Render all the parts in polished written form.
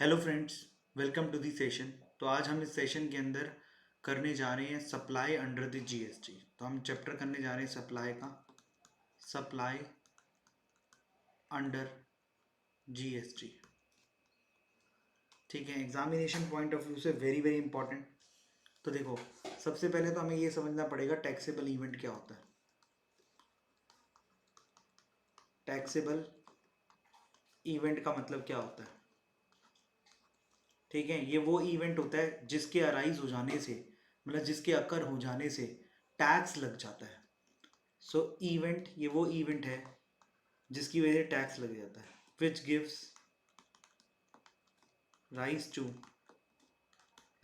Hello friends, welcome to the session. तो आज हम इस सेशन के अंदर करने जा रहे हैं सप्लाई अंडर द जीएसटी। तो हम चैप्टर करने जा रहे हैं सप्लाई का, सप्लाई अंडर जीएसटी। ठीक है, एग्जामिनेशन पॉइंट ऑफ व्यू से वेरी वेरी इंपॉर्टेंट। तो देखो, सबसे पहले तो हमें ये समझना पड़ेगा टैक्सेबल इवेंट क्या होता है। टैक्सेबल इवेंट का मतलब क्या होता है? ठीक है, ये वो इवेंट होता है जिसके अराइज हो जाने से, मतलब जिसके अकर हो जाने से टैक्स लग जाता है। सो इवेंट, ये वो इवेंट है जिसकी वजह से टैक्स लग जाता है, which gives rise to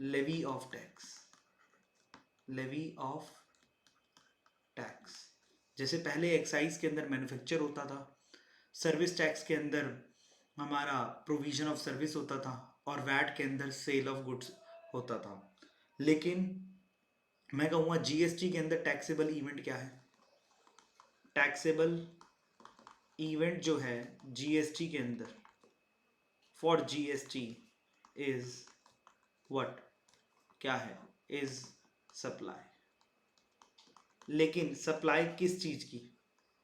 levy of tax. Levy of tax, जैसे पहले एक्साइज के अंदर मैन्युफैक्चर होता था, सर्विस टैक्स के अंदर हमारा प्रोविजन ऑफ सर्विस होता था, और वैट के अंदर सेल ऑफ गुड्स होता था। लेकिन मैं कहूँगा जीएसटी के अंदर टैक्सेबल इवेंट क्या है? टैक्सेबल इवेंट जो है जीएसटी के अंदर, फॉर जीएसटी इज व्हाट, क्या है? Is supply. लेकिन सप्लाई किस चीज की?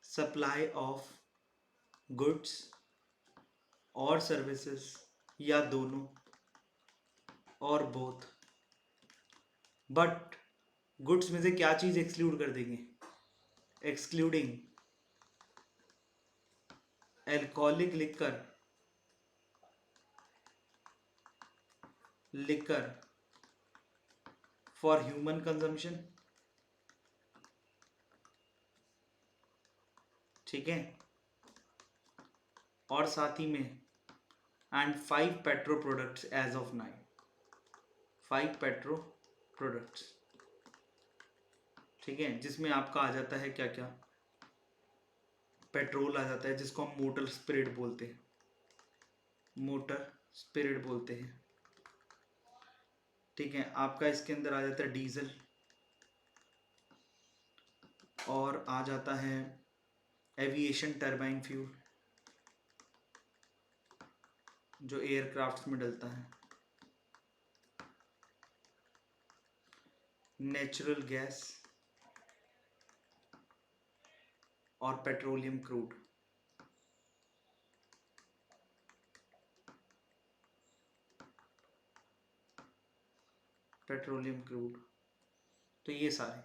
सप्लाई ऑफ गुड्स और सर्विसेज, या दोनों, और बोथ। बट गुड्स में से क्या चीज एक्सक्लूड कर देंगे? Excluding alcoholic liquor, liquor for human consumption. ठीक है, और साथ ही में and 5 petro products as of 9। 5 petro products, ठीक है, जिसमें आपका आ जाता है क्या क्या? पेट्रोल आ जाता है, जिसको हम मोटर स्पिरिट बोलते हैं, मोटर स्पिरिट बोलते हैं। ठीक है, आपका इसके अंदर आ जाता है डीजल, और आ जाता है एविएशन टर्बाइन फ्यूल, जो एयरक्राफ्ट्स में डलता है, नेचुरल गैस, और पेट्रोलियम क्रूड। पेट्रोलियम क्रूड, तो ये सारे।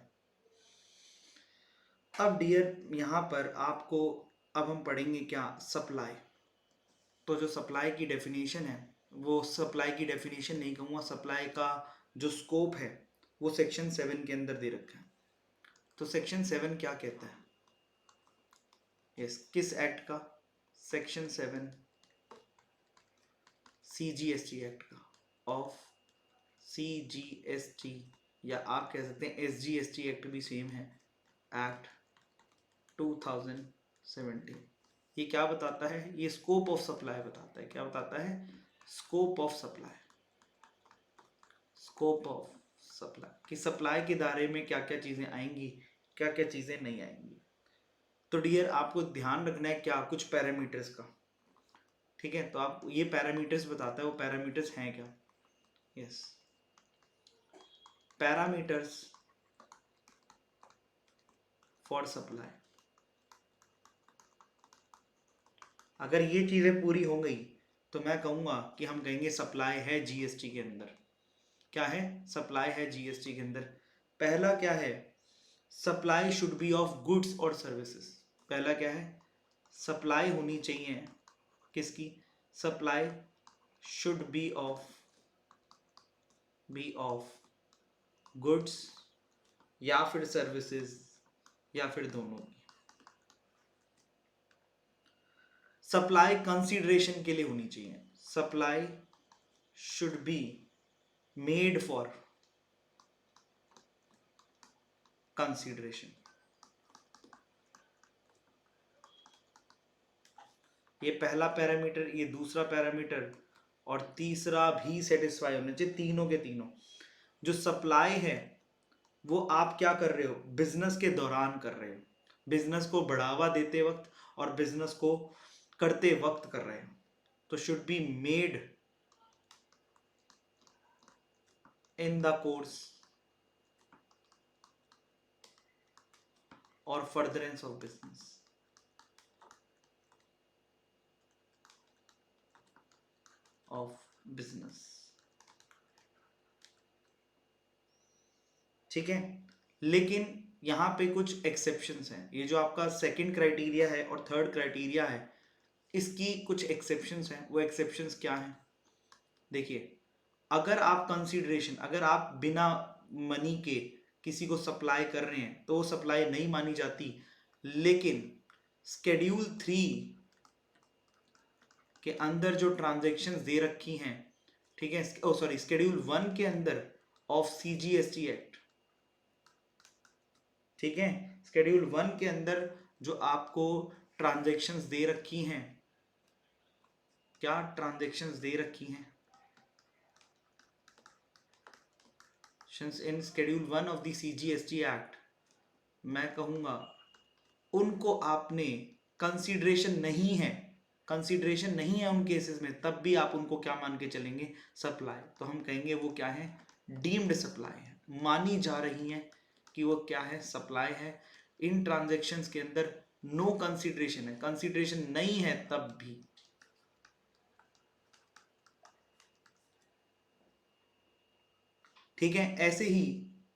अब डियर, यहाँ पर आपको, अब हम पढ़ेंगे क्या? सप्लाई। तो जो सप्लाई की डेफिनेशन है, वो सप्लाई की डेफिनेशन नहीं कहूँगा, सप्लाई का जो स्कोप है वो सेक्शन 7 के अंदर दे रखा है। तो सेक्शन 7 क्या कहता है? यस, किस एक्ट का? सेक्शन 7 सीजीएसटी एक्ट का, ऑफ सीजीएसटी, या आप कह सकते हैं एसजीएसटी एक्ट भी सेम है, एक्ट 2017। ये क्या बताता है? ये स्कोप ऑफ सप्लाई बताता है। क्या बताता है? Scope of supply. Scope of supply, कि सप्लाई के दायरे में क्या क्या चीज़ें आएंगी, क्या क्या चीज़ें नहीं आएंगी। तो डियर, आपको ध्यान रखना है क्या? कुछ पैरामीटर्स का। ठीक है, तो आप ये पैरामीटर्स बताता है, वो पैरामीटर्स हैं क्या? Yes, parameters for supply. अगर ये चीज़ें पूरी हो गई तो मैं कहूँगा कि हम कहेंगे सप्लाई है जीएसटी के अंदर। क्या है? सप्लाई है जीएसटी के अंदर। पहला क्या है? Supply should be of goods और सर्विसेज। पहला क्या है? सप्लाई होनी चाहिए किसकी? Supply should be of goods, या फिर सर्विसेज, या फिर दोनों की। सप्लाई कंसीडरेशन के लिए होनी चाहिए। Supply should be made for consideration. ये पहला पैरामीटर, ये दूसरा पैरामीटर, और तीसरा भी सेटिस्फाई होने चाहिए। तीनों के तीनों। जो सप्लाई है वो आप क्या कर रहे हो? बिजनेस के दौरान कर रहे हो, बिजनेस को बढ़ावा देते वक्त और बिजनेस को करते वक्त कर रहे हो। तो should be made in the course or furtherance of business. ठीक है, लेकिन यहाँ पे कुछ एक्सेप्शंस हैं। ये जो आपका सेकंड क्राइटेरिया है और थर्ड क्राइटेरिया है, इसकी कुछ एक्सेप्शंस हैं। वो एक्सेप्शंस क्या हैं? देखिए, अगर आप कंसीडरेशन, अगर आप बिना मनी के किसी को सप्लाई कर रहे हैं तो वो सप्लाई नहीं मानी जाती। लेकिन स्केड्यूल 3 के अंदर जो ट्रांजैक्शंस दे रखी हैं, ठीक है, सॉरी, स्केड्यूल 1 के अंदर ऑफ CGST एक्ट, ठीक है, स्केड्यूल 1 के अंदर जो आपको ट्रांजैक्शंस दे रखी हैं, क्या ट्रांजैक्शंस दे रखी हैं in schedule 1 of the CGST Act, मैं कहूंगा उनको आपने कंसीडरेशन नहीं है, कंसीडरेशन नहीं है उन केसेस में, तब भी आप उनको क्या मान के चलेंगे? सप्लाई। तो हम कहेंगे वो क्या है? डीम्ड सप्लाई है, मानी जा रही है कि वो क्या है? सप्लाई है। इन ट्रांजैक्शंस के अंदर नो कंसीडरेशन है, कंसीडरेशन नहीं है तब भी। ठीक है, ऐसे ही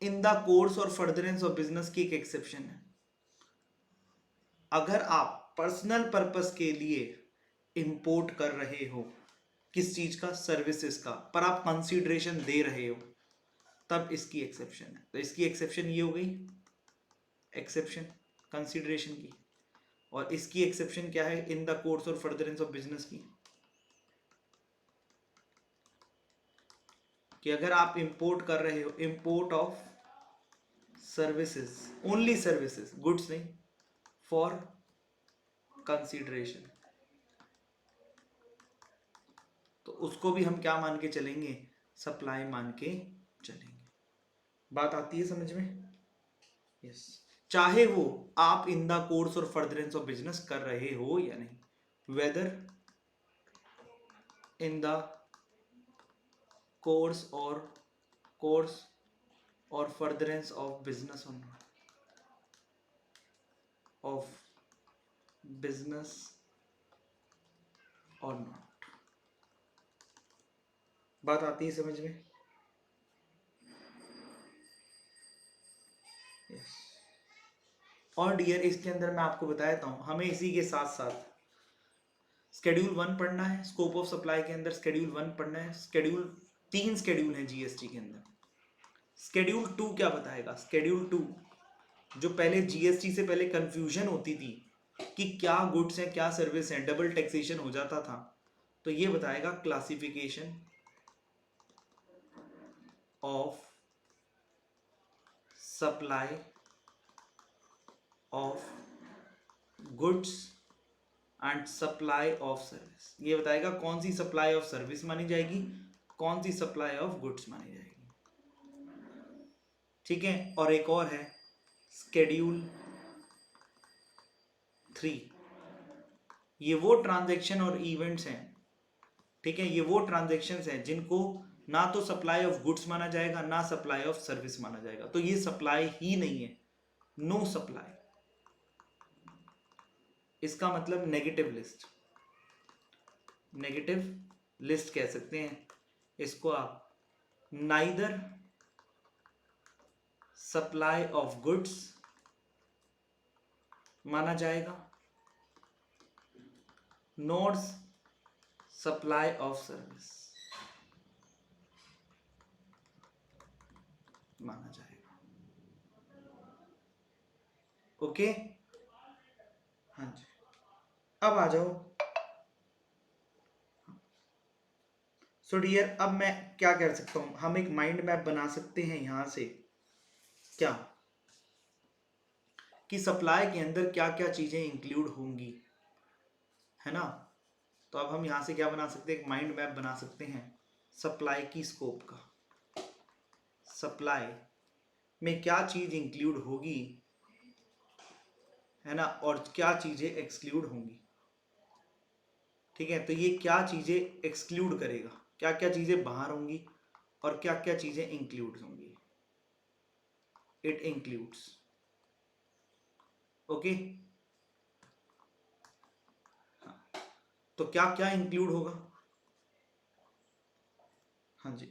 इन द कोर्स और फर्दरेंस ऑफ बिजनेस की एक एक्सेप्शन है। अगर आप पर्सनल पर्पस के लिए इंपोर्ट कर रहे हो, किस चीज का? सर्विसेज का, पर आप कंसीडरेशन दे रहे हो, तब इसकी एक्सेप्शन है। तो इसकी एक्सेप्शन ये हो गई, एक्सेप्शन कंसीडरेशन की। और इसकी एक्सेप्शन क्या है? इन द कोर्स और फर्दरेंस ऑफ बिजनेस की, कि अगर आप इंपोर्ट कर रहे हो, import of services, only services, goods नहीं, फॉर कंसीडरेशन, तो उसको भी हम क्या मान के चलेंगे? सप्लाई मान के चलेंगे। बात आती है समझ में? यस। चाहे वो आप इन द कोर्स और फर्दरेंस ऑफ बिजनेस कर रहे हो या नहीं, वेदर इन द कोर्स और फर्दरेंस ऑफ बिजनेस और नॉट, ऑफ बिजनेस और नॉट। बात आती है समझ में? यस। और डियर, इसके अंदर मैं आपको बताता हूं, हमें इसी के साथ साथ स्केड्यूल 1 पढ़ना है, स्कोप ऑफ सप्लाई के अंदर स्केड्यूल 1 पढ़ना है। स्केड्यूल 3 स्केड्यूल है GST के अंदर। स्केड्यूल 2 क्या बताएगा? स्केड्यूल 2 जो पहले GST से पहले कंफ्यूजन होती थी कि क्या गुड्स हैं क्या सर्विस हैं, डबल टैक्सेशन हो जाता था, तो ये बताएगा classification of supply of goods and supply of service. ये बताएगा कौन सी सप्लाई ऑफ सर्विस मानी जाएगी, कौन सी सप्लाई ऑफ गुड्स मानी जाएगी। ठीक है, और एक और है स्केड्यूल 3। ये वो ट्रांजैक्शन और इवेंट्स हैं, ठीक है, ये वो ट्रांजैक्शंस हैं जिनको ना तो सप्लाई ऑफ गुड्स माना जाएगा ना सप्लाई ऑफ सर्विस माना जाएगा, तो ये सप्लाई ही नहीं है, नो सप्लाई। इसका मतलब नेगेटिव लिस्ट, नेगेटिव लिस्ट कह सकते हैं इसको आप। नाइदर सप्लाई ऑफ गुड्स माना जाएगा, नॉट सप्लाई ऑफ सर्विस माना जाएगा। ओके, हाँ जी, अब आ जाओ। सो डियर, अब मैं क्या कर सकता हूं? हम एक माइंड मैप बना सकते हैं यहां से, क्या कि सप्लाई के अंदर क्या क्या चीजें इंक्लूड होंगी, है ना? तो अब हम यहां से क्या बना सकते हैं? एक माइंड मैप बना सकते हैं सप्लाई की स्कोप का। सप्लाई में क्या चीज इंक्लूड होगी, है ना, और क्या चीजें एक्सक्लूड होंगी। ठीक है, तो ये क्या चीजें एक्सक्लूड करेगा, क्या क्या चीजें बाहर होंगी और क्या क्या चीजें इंक्लूड होंगी। It includes, okay. तो क्या क्या इंक्लूड होगा? हाँ जी,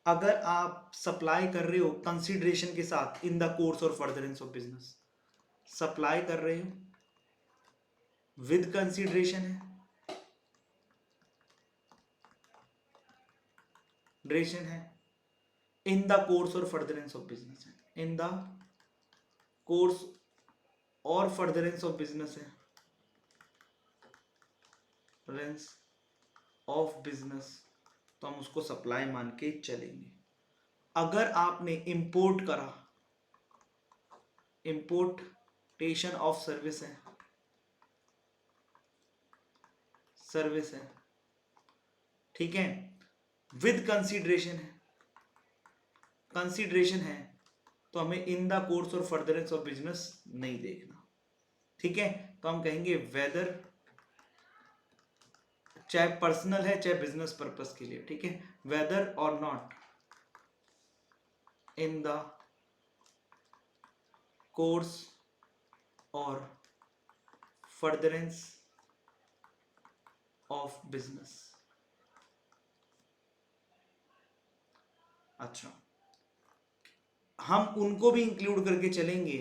अगर आप सप्लाई कर रहे हो कंसिडरेशन के साथ इन द कोर्स और फर्दरेंस ऑफ बिजनेस, सप्लाई कर रहे हो विद कंसिडरेशन है, ड्रेशन है, इन द कोर्स और फर्दरेंस ऑफ बिजनेस है, इन द कोर्स और फर्दरेंस ऑफ बिजनेस है, फर्दरेंस ऑफ बिजनेस, तो हम उसको सप्लाई मान के चलेंगे। अगर आपने इंपोर्ट करा, इंपोर्टेशन ऑफ सर्विस है, सर्विस है, ठीक है, विद कंसीडरेशन है, कंसीडरेशन है, तो हमें इन द कोर्स और फर्दरेंस ऑफ बिजनेस नहीं देखना, ठीक है। तो हम कहेंगे वेदर, चाहे पर्सनल है चाहे बिजनेस पर्पस के लिए, ठीक है, वेदर और नॉट इन द कोर्स और फर्दरेंस ऑफ बिजनेस। अच्छा, हम उनको भी इंक्लूड करके चलेंगे,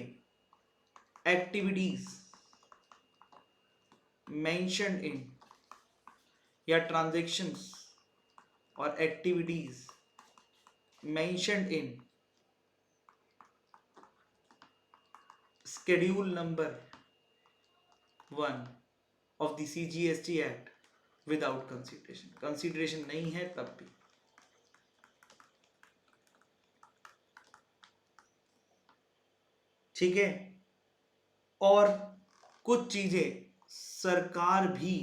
एक्टिविटीज मेंशन्ड इन, या ट्रांजैक्शंस और activities mentioned in schedule number 1 of the CGST act without consideration. Consideration नहीं है तब भी, ठीक है। और कुछ चीजें सरकार भी,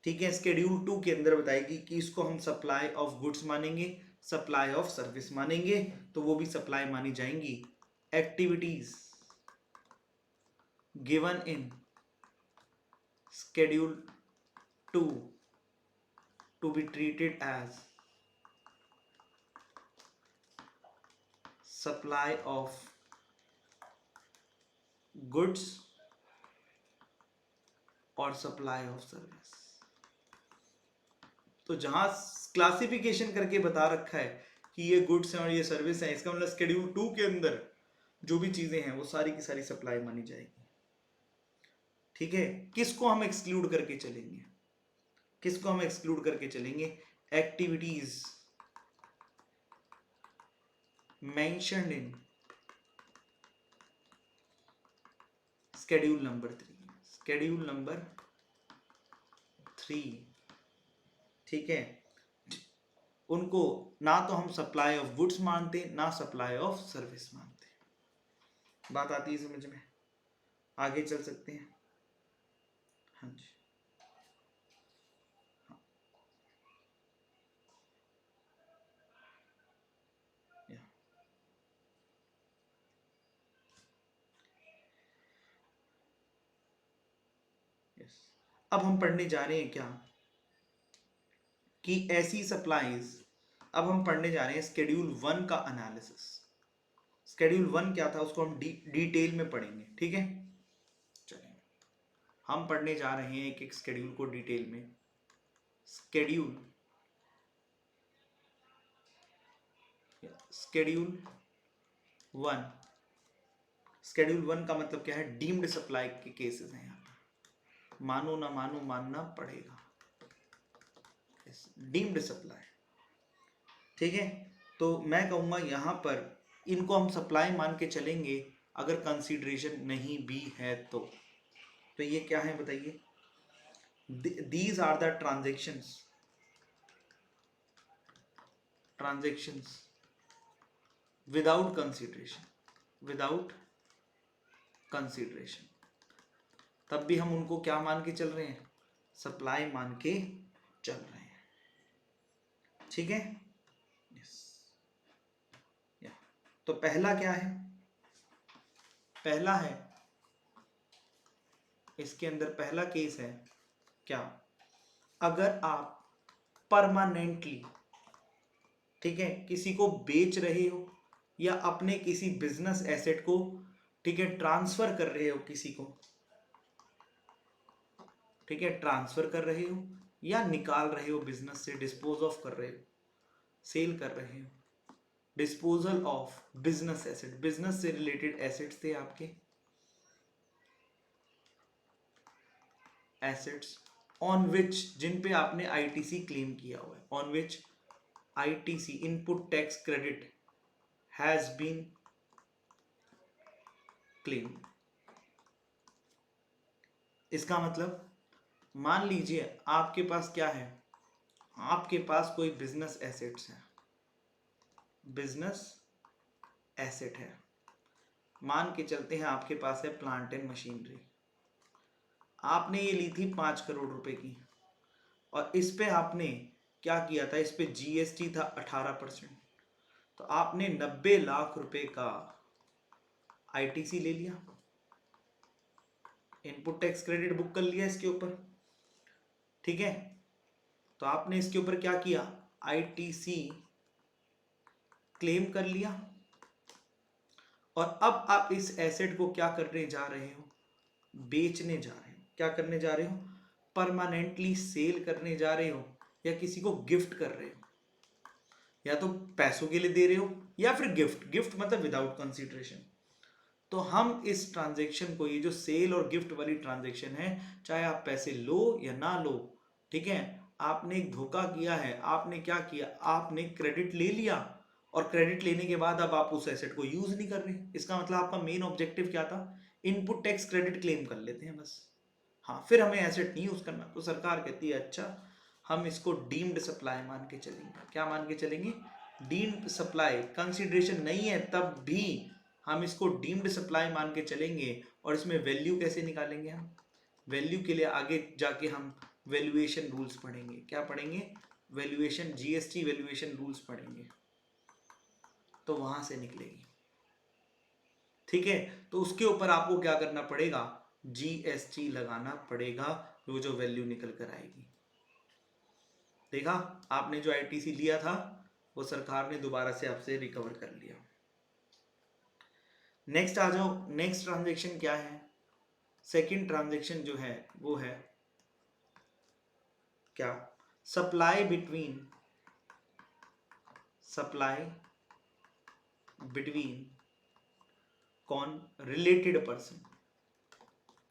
ठीक है, शेड्यूल 2 के अंदर बताएगी कि इसको हम सप्लाई ऑफ गुड्स मानेंगे, सप्लाई ऑफ सर्विस मानेंगे, तो वो भी सप्लाई मानी जाएंगी। Activities given in schedule 2 to be treated as supply of goods और सप्लाई ऑफ सर्विस। तो जहां क्लासिफिकेशन करके बता रखा है कि ये गुड्स हैं और ये सर्विस है, इसका मतलब शेड्यूल 2 के अंदर जो भी चीजें हैं वो सारी की सारी सप्लाई मानी जाएगी, ठीक है। किसको हम एक्सक्लूड करके चलेंगे, किसको हम एक्सक्लूड करके चलेंगे? Activities mentioned in schedule number 3, schedule number 3, ठीक है। उनको ना तो हम सप्लाई ऑफ गुड्स मानते, ना सप्लाई ऑफ सर्विस मानते। बात आती है समझ में? आगे चल सकते हैं। हाँ जी, हाँ। यस, अब हम पढ़ने जा रहे हैं क्या कि ऐसी सप्लाईज, अब हम पढ़ने जा रहे हैं शेड्यूल 1 का एनालिसिस। शेड्यूल 1 क्या था उसको हम डिटेल में पढ़ेंगे, ठीक है। चलिए हम पढ़ने जा रहे हैं एक एक शेड्यूल को डिटेल में। शेड्यूल, शेड्यूल 1, शेड्यूल 1 का मतलब क्या है? डीम्ड सप्लाई के केसेस हैं यहाँ पर, मानो ना मानो मानना पड़ेगा, डीम्ड सप्लाई, ठीक है। तो मैं कहूंगा यहां पर इनको हम सप्लाई मान के चलेंगे अगर कंसीडरेशन नहीं भी है तो ये क्या है बताइए? These are the transactions, transactions without consideration, without consideration, तब भी हम उनको क्या मान के चल रहे हैं? सप्लाई मान के चल रहे हैं, ठीक है। यस, तो पहला क्या है? पहला है, इसके अंदर पहला केस है क्या? अगर आप परमानेंटली, ठीक है, किसी को बेच रहे हो या अपने किसी बिजनेस एसेट को, ठीक है, ट्रांसफर कर रहे हो किसी को, ठीक है, ट्रांसफर कर रहे हो या निकाल रहे हो बिजनेस से, डिस्पोज ऑफ कर रहे हो, सेल कर रहे हो। Disposal of business asset, business से रिलेटेड एसेट्स थे आपके, एसेट्स ऑन विच, जिन पे आपने आईटीसी क्लेम किया हुआ है, on which ITC input tax credit has been claim. इसका मतलब मान लीजिए आपके पास क्या है, आपके पास कोई बिजनेस एसेट्स है, बिजनेस एसेट है, मान के चलते हैं आपके पास है प्लांट एंड मशीनरी, आपने ये ली थी 5 करोड़ रुपए की, और इस पे आपने क्या किया था, इस पे जीएसटी था 18%, तो आपने 90 लाख रुपए का आईटीसी ले लिया, इनपुट टैक्स क्रेडिट बुक कर लिया इसके ऊपर, ठीक है। तो आपने इसके ऊपर क्या किया, आईटीसी क्लेम कर लिया, और अब आप इस एसेट को क्या करने जा रहे हो, बेचने जा रहे हो। क्या करने जा रहे हो, परमानेंटली सेल करने जा रहे हो, या किसी को गिफ्ट कर रहे हो, या तो पैसों के लिए दे रहे हो या फिर गिफ्ट, गिफ्ट मतलब विदाउट कंसीडरेशन। तो हम इस ट्रांजैक्शन को, ये जो सेल और गिफ्ट वाली ट्रांजैक्शन है, चाहे आप पैसे लो या ना लो, ठीक है, आपने एक धोखा किया है, आपने क्या किया, आपने क्रेडिट ले लिया, और क्रेडिट लेने के बाद अब आप उस एसेट को यूज नहीं कर रहे। इसका मतलब आपका मेन ऑब्जेक्टिव क्या था, इनपुट टैक्स क्रेडिट क्लेम कर लेते हैं बस, हाँ, फिर हमें एसेट नहीं यूज करना। तो सरकार कहती है अच्छा, हम इसको डीम्ड सप्लाई मान के चलेंगे। क्या मान के चलेंगे, डीम्ड सप्लाई, कंसिडरेशन नहीं है तब भी हम इसको डीम्ड सप्लाई मान के चलेंगे। और इसमें वैल्यू कैसे निकालेंगे हम, वैल्यू के लिए आगे जाके हम वैल्यूएशन रूल्स पढ़ेंगे। क्या पढ़ेंगे, वैल्यूएशन, जीएसटी वैल्यूएशन रूल्स पढ़ेंगे, तो वहां से निकलेगी, ठीक है। तो उसके ऊपर आपको क्या करना पड़ेगा, जीएसटी लगाना पड़ेगा, वो जो वैल्यू निकल कर आएगी। देखा, आपने जो आईटीसी लिया था वो सरकार ने दोबारा से आपसे रिकवर कर लिया। नेक्स्ट आ जाओ, नेक्स्ट ट्रांजैक्शन क्या है, सेकंड ट्रांजैक्शन जो है वो है क्या, सप्लाई बिटवीन, सप्लाई बिटवीन कौन, रिलेटेड पर्सन,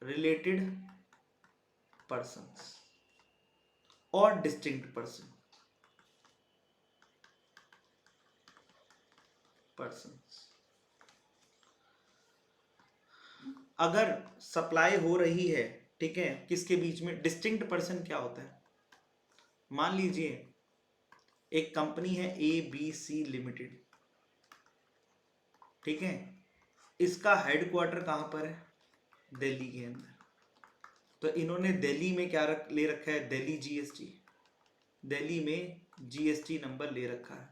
रिलेटेड पर्सन्स और डिस्टिंक्ट पर्सन्स। अगर सप्लाई हो रही है, ठीक है, किसके बीच में, डिस्टिंक्ट पर्सन क्या होता है, मान लीजिए एक कंपनी है ए बी सी लिमिटेड, ठीक है, इसका हेडक्वार्टर कहां पर है, दिल्ली के अंदर। तो इन्होंने दिल्ली में क्या ले रखा है, दिल्ली जीएसटी, दिल्ली में जीएसटी नंबर ले रखा है,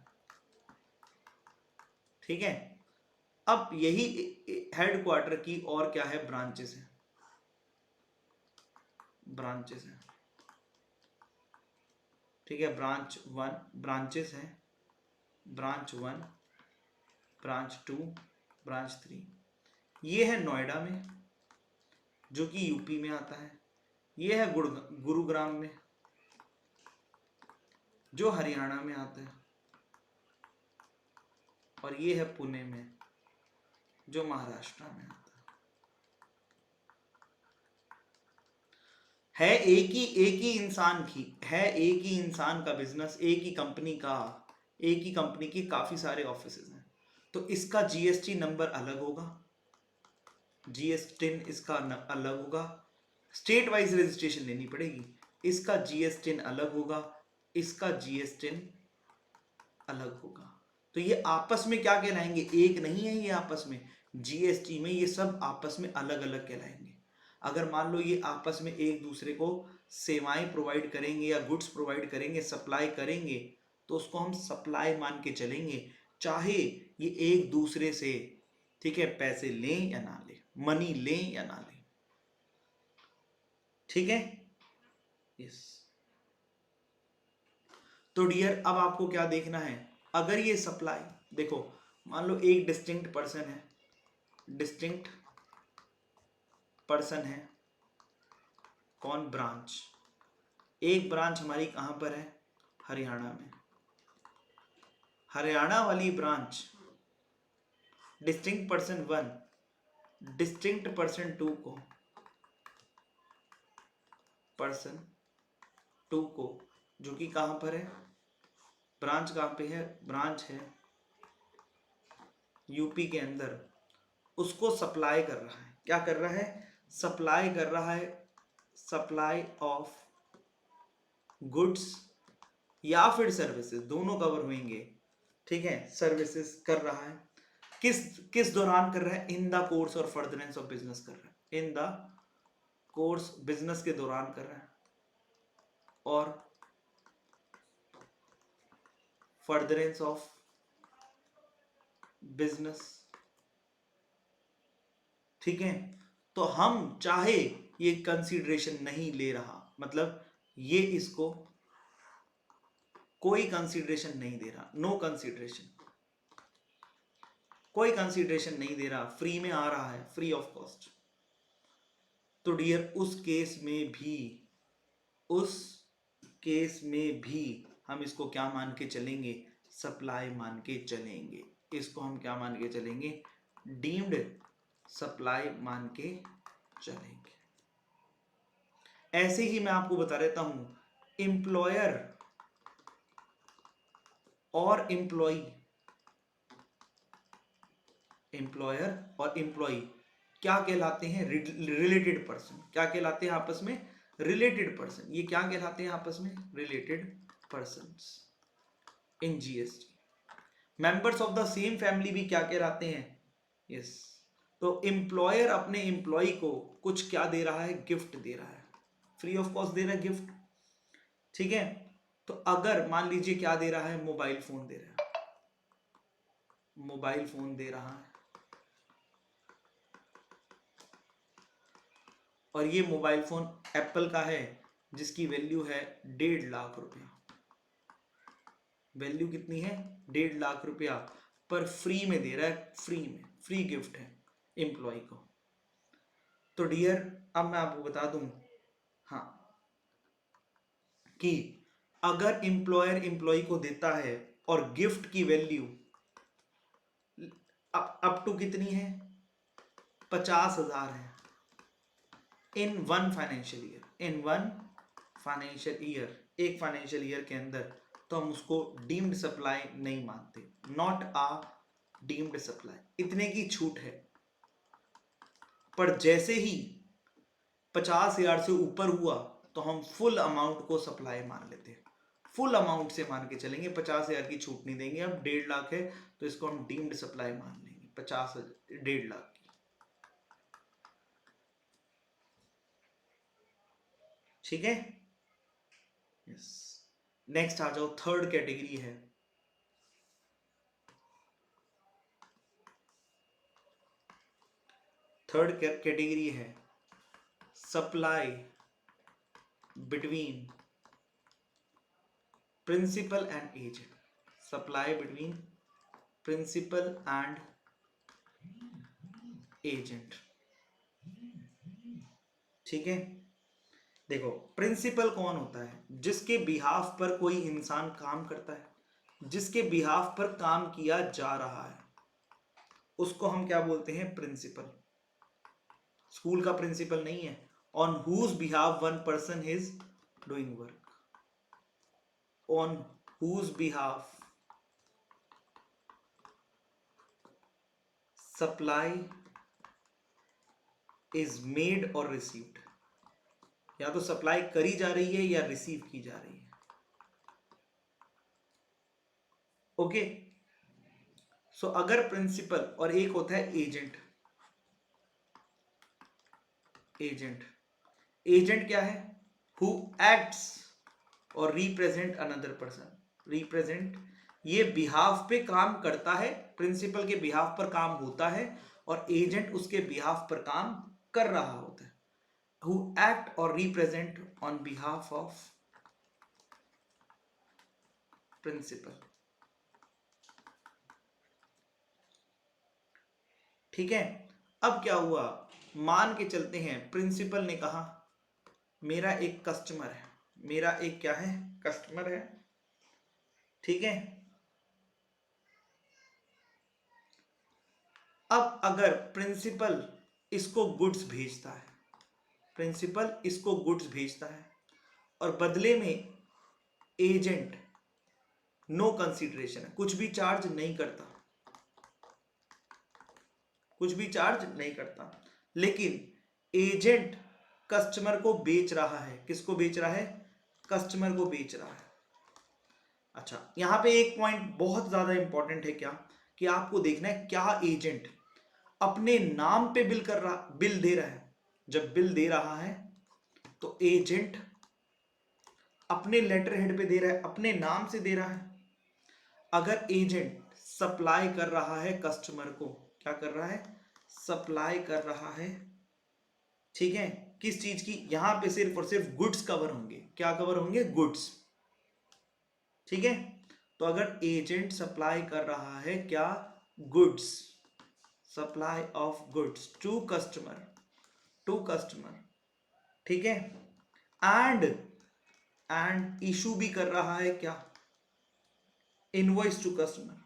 ठीक है। अब यही हेडक्वार्टर की और क्या है, ब्रांचेस है, ब्रांचेस है, ठीक है, ब्रांच 1, ब्रांचेस है, ब्रांच 1, ब्रांच 2, ब्रांच 3। ये है नोएडा में जो कि यूपी में आता है, ये है गुरुग्राम में जो हरियाणा में आता है, और ये है पुणे में जो महाराष्ट्र में आता है। एक ही इंसान की है, एक ही इंसान का बिजनेस, एक ही कंपनी का, एक ही कंपनी की काफी सारे ऑफिसेज हैं, तो इसका जीएसटी नंबर अलग होगा, जीएसटी इसका अलग होगा, स्टेट वाइज रजिस्ट्रेशन लेनी पड़ेगी, इसका जीएसटी अलग होगा, इसका जीएसटी अलग होगा। तो ये आपस में क्या कहलाएंगे, एक नहीं है ये आपस में, जीएसटी में ये सब आपस में अलग अलग कहलाएंगे। अगर मान लो ये आपस में एक दूसरे को सेवाएं प्रोवाइड करेंगे या गुड्स प्रोवाइड करेंगे, सप्लाई करेंगे, तो उसको हम सप्लाई मान के चलेंगे, चाहे ये एक दूसरे से, ठीक है, पैसे लें या ना लें, मनी लें या ना लें, ठीक है। यस, तो डियर अब आपको क्या देखना है, अगर ये सप्लाई, देखो मान लो एक डिस्टिंक्ट पर्सन है, डिस्टिंक्ट पर्सन है, कौन, ब्रांच, एक ब्रांच हमारी कहां पर है, हरियाणा में, हरियाणा वाली branch distinct person 1 distinct person 2 को, पर्सन 2 को, जो कि कहां पर है, ब्रांच कहां पे है, ब्रांच है यूपी के अंदर, उसको सप्लाई कर रहा है, क्या कर रहा है, सप्लाई कर रहा है, सप्लाई ऑफ गुड्स या फिर सर्विसेज, दोनों कवर होंगे, ठीक है, सर्विसेज कर रहा है, किस किस दौरान कर रहा है, इन द कोर्स और फर्दरेंस ऑफ बिजनेस कर रहा है, इन द कोर्स, बिजनेस के दौरान कर रहा है, और फर्दरेंस ऑफ बिजनेस, ठीक है। तो हम चाहे ये कंसीडरेशन नहीं ले रहा, मतलब ये इसको कोई कंसीडरेशन नहीं दे रहा, नो कंसीडरेशन, कोई कंसीडरेशन नहीं दे रहा, फ्री में आ रहा है, फ्री ऑफ कॉस्ट, तो डियर उस केस में भी, उस केस में भी हम इसको क्या मान के चलेंगे, सप्लाई मान के चलेंगे, इसको हम क्या मान के चलेंगे, डीम्ड सप्लाई मान के चलेंगे। ऐसे ही मैं आपको बता देता हूं, एम्प्लॉयर और एम्प्लॉय, एम्प्लॉयर और एम्प्लॉय क्या कहलाते हैं, रिलेटेड पर्सन, क्या कहलाते हैं आपस में, रिलेटेड पर्सन, ये क्या कहलाते हैं आपस में, related persons in GST. Members of the same family भी क्या कहलाते हैं, यस। तो एम्प्लॉयर अपने एम्प्लॉय को कुछ क्या दे रहा है, गिफ्ट दे रहा है, फ्री ऑफ कॉस्ट दे रहा है गिफ्ट, ठीक है। तो अगर मान लीजिए क्या दे रहा है, मोबाइल फोन दे रहा है, मोबाइल फोन दे रहा है, और ये मोबाइल फोन एप्पल का है, जिसकी वैल्यू है 1.5 लाख रुपया, वैल्यू कितनी है, 1.5 लाख रुपया, पर फ्री में दे रहा है, फ्री में, फ्री गिफ्ट है एम्प्लॉय को। तो डियर अब मैं आपको बता दूं, हाँ, कि अगर एम्प्लॉयर एम्प्लॉय को देता है और गिफ्ट की वैल्यू अप टू कितनी है, 50,000 है, in one financial year, in one financial year, एक फाइनेंशियल ईयर के अंदर, तो हम उसको डीम्ड सप्लाई नहीं मानते, नॉट आ डीम्ड सप्लाई, इतने की छूट है। पर जैसे ही 50,000 से ऊपर हुआ तो हम फुल अमाउंट को सप्लाई मान लेते हैं, फुल अमाउंट से मान के चलेंगे, 50,000 की छूट नहीं देंगे। अब 1.5 लाख है तो इसको हम डीम्ड सप्लाई मान लेंगे, 1.5 लाख की, ठीक है, यस। नेक्स्ट आ जाओ, थर्ड कैटेगरी है, थर्ड कैटेगरी है supply between principal and agent, supply between principal and agent, ठीक है। देखो प्रिंसिपल कौन होता है, जिसके बिहाफ पर कोई इंसान काम करता है, जिसके बिहाफ पर काम किया जा रहा है, उसको हम क्या बोलते हैं, प्रिंसिपल। स्कूल का प्रिंसिपल नहीं है, on whose behalf one person is doing work, on whose behalf supply is made और रिसीव्ड, या तो सप्लाई करी जा रही है या रिसीव की जा रही है, ओके। सो अगर प्रिंसिपल, और एक होता है एजेंट, एजेंट, एजेंट क्या है, हु एक्ट्स और रिप्रेजेंट अनदर पर्सन, रिप्रेजेंट, ये बिहाफ पे काम करता है, प्रिंसिपल के बिहाफ पर काम होता है, और एजेंट उसके बिहाफ पर काम कर रहा होता है, हु एक्ट और represent on behalf of principal, ठीक है। अब क्या हुआ, मान के चलते हैं प्रिंसिपल ने कहा मेरा एक कस्टमर है, मेरा एक क्या है, कस्टमर है, ठीक है। अब अगर प्रिंसिपल इसको गुड्स भेजता है, प्रिंसिपल इसको गुड्स भेजता है और बदले में एजेंट नो कंसीडरेशन है, कुछ भी चार्ज नहीं करता, कुछ भी चार्ज नहीं करता, लेकिन एजेंट कस्टमर को बेच रहा है, किसको बेच रहा है, कस्टमर को बेच रहा है। अच्छा, यहां पे एक पॉइंट बहुत ज्यादा इंपॉर्टेंट है, क्या कि आपको देखना है क्या एजेंट अपने नाम पे बिल दे रहा है। जब बिल दे रहा है तो एजेंट अपने लेटर हेड पे दे रहा है, अपने नाम से दे रहा है। अगर एजेंट सप्लाई कर रहा है कस्टमर को, क्या कर रहा है, सप्लाई कर रहा है, ठीक है, किस चीज की, यहां पे सिर्फ और सिर्फ गुड्स कवर होंगे, क्या कवर होंगे, गुड्स, ठीक है। तो अगर एजेंट सप्लाई कर रहा है क्या, goods, supply of goods to customer, to customer, ठीक है, एंड इशू भी कर रहा है क्या, invoice to customer,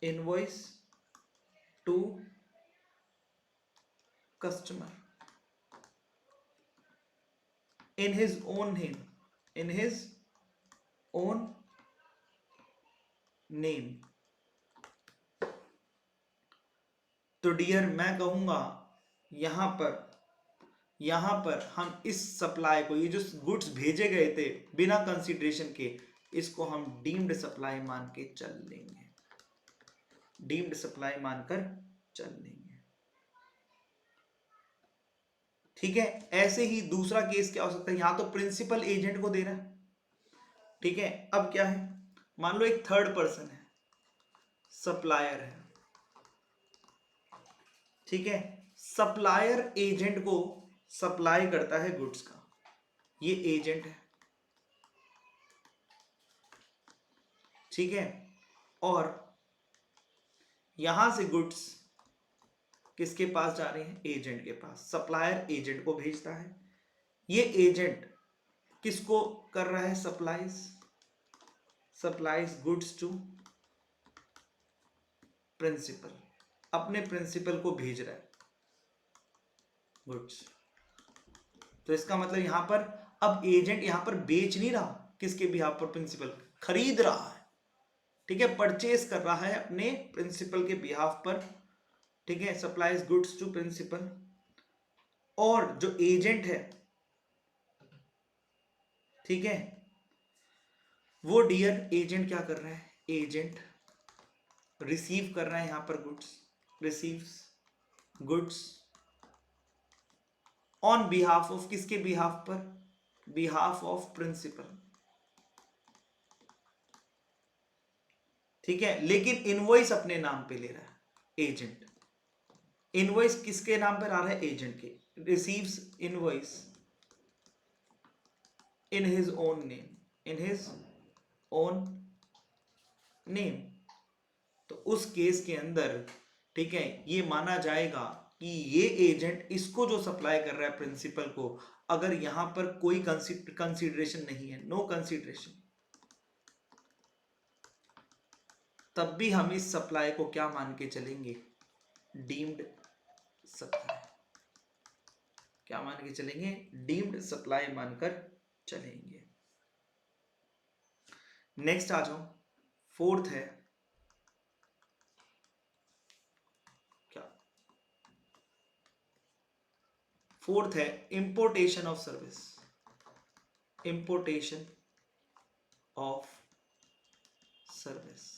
invoice to customer in his own name, in his own name। तो डियर मैं कहूंगा यहां पर हम इस सप्लाई को, ये जो गुड्स भेजे गए थे बिना कंसीडरेशन के, इसको हम डीम्ड सप्लाई मान के चल लेंगे, डीम्ड सप्लाई मानकर चल लेंगे, ठीक है। ऐसे ही दूसरा केस क्या हो सकता है, यहां तो प्रिंसिपल एजेंट को दे रहा है, ठीक है। अब क्या है, मान लो एक थर्ड पर्सन है, सप्लायर है, ठीक है। सप्लायर एजेंट को सप्लाई करता है गुड्स का, ये एजेंट है, ठीक है। और यहां से गुड्स किसके पास जा रहे हैं, एजेंट के पास, सप्लायर एजेंट को भेजता है, ये एजेंट किसको कर रहा है, सप्लाइज गुड्स टू प्रिंसिपल, अपने प्रिंसिपल को भेज रहा है गुड्स। तो इसका मतलब यहां पर अब एजेंट यहां पर बेच नहीं रहा, किसके बिहाफ पर, प्रिंसिपल खरीद रहा है, ठीक है, परचेस कर रहा है अपने प्रिंसिपल के बिहाफ पर, ठीक है, सप्लाइज गुड्स टू प्रिंसिपल। और जो एजेंट है, ठीक है, वो डियर एजेंट क्या कर रहा है, एजेंट रिसीव कर रहा है यहां पर goods, receives goods on behalf of, किसके बिहाफ पर, बिहाफ ऑफ प्रिंसिपल, ठीक है। लेकिन इनवॉइस अपने नाम पे ले रहा है एजेंट, इनवॉइस किसके नाम पर आ रहा है, एजेंट के, receives invoice in his own name, in his own name. तो उस केस के अंदर, ठीक है, ये माना जाएगा कि ये एजेंट इसको जो सप्लाई कर रहा है प्रिंसिपल को, अगर यहां पर कोई कंसीडरेशन नहीं है, नो कंसीडरेशन, तब भी हम इस सप्लाई को क्या मान के चलेंगे, डीम्ड सप्लाई, क्या मान के चलेंगे, डीम्ड सप्लाई मानकर चलेंगे। नेक्स्ट आ जाओ, फोर्थ है क्या, फोर्थ है importation of service, importation of service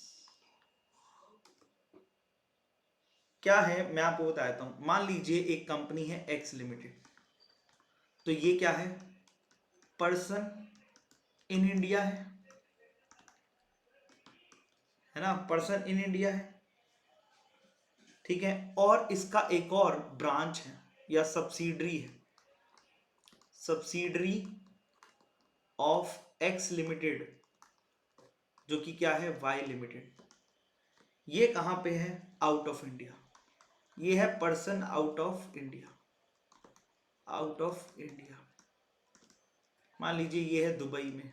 क्या है, मैं आपको बताता हूं। मान लीजिए एक कंपनी है एक्स लिमिटेड, तो ये क्या है, पर्सन इन इंडिया है ना, पर्सन इन इंडिया है, ठीक है। और इसका एक और ब्रांच है या सब्सिडरी है, सब्सिडरी ऑफ एक्स लिमिटेड, जो कि क्या है, वाई लिमिटेड। ये कहाँ पे है? Out of India. ये है person out of India, out of India. मान लीजिए ये है दुबई में,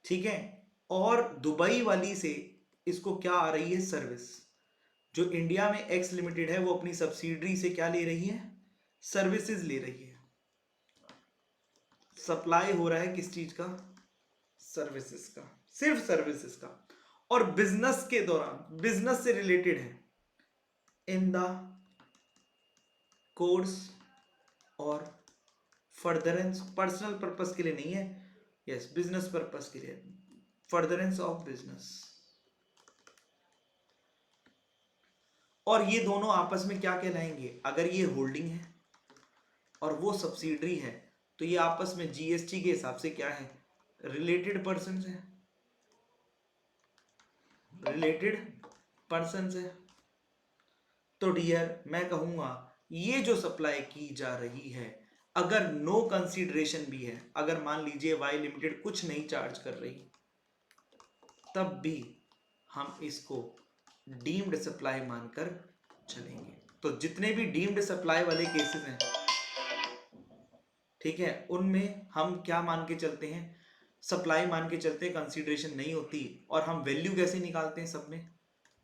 ठीक है। और दुबई वाली से इसको क्या आ रही है? सर्विस। जो इंडिया में एक्स लिमिटेड है वो अपनी सब्सिडरी से क्या ले रही है? सर्विसेज ले रही है। सप्लाई हो रहा है किस चीज का? सर्विसेज का, सिर्फ सर्विसेज का। और बिजनेस के दौरान, बिजनेस से रिलेटेड है, इन द कोर्स और फर्दरेंस, पर्सनल पर्पस के लिए नहीं है, यस बिजनेस पर्पस के लिए, फर्दरेंस ऑफ बिजनेस। और ये दोनों आपस में क्या कहलाएंगे? अगर ये होल्डिंग है और वो सब्सिडरी है तो ये आपस में जीएसटी के हिसाब से क्या है? रिलेटेड पर्सन है, रिलेटेड पर्सन है। तो डियर मैं कहूंगा ये जो सप्लाई की जा रही है, अगर नो कंसीडरेशन भी है, अगर मान लीजिए वाई लिमिटेड कुछ नहीं चार्ज कर रही, तब भी हम इसको डीम्ड सप्लाई मानकर चलेंगे। तो जितने भी डीम्ड सप्लाई वाले केसेस हैं, ठीक है, उनमें हम क्या मान के चलते हैं? सप्लाई मान के चलते हैं, कंसीडरेशन नहीं होती। और हम वैल्यू कैसे निकालते हैं? सब में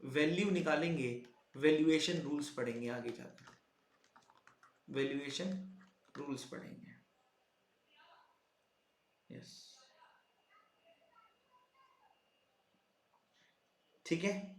वैल्यू निकालेंगे, वैल्यूएशन रूल्स पढ़ेंगे आगे जाकर, वैल्यूएशन रूल्स पढ़ेंगे। यस, ठीक है।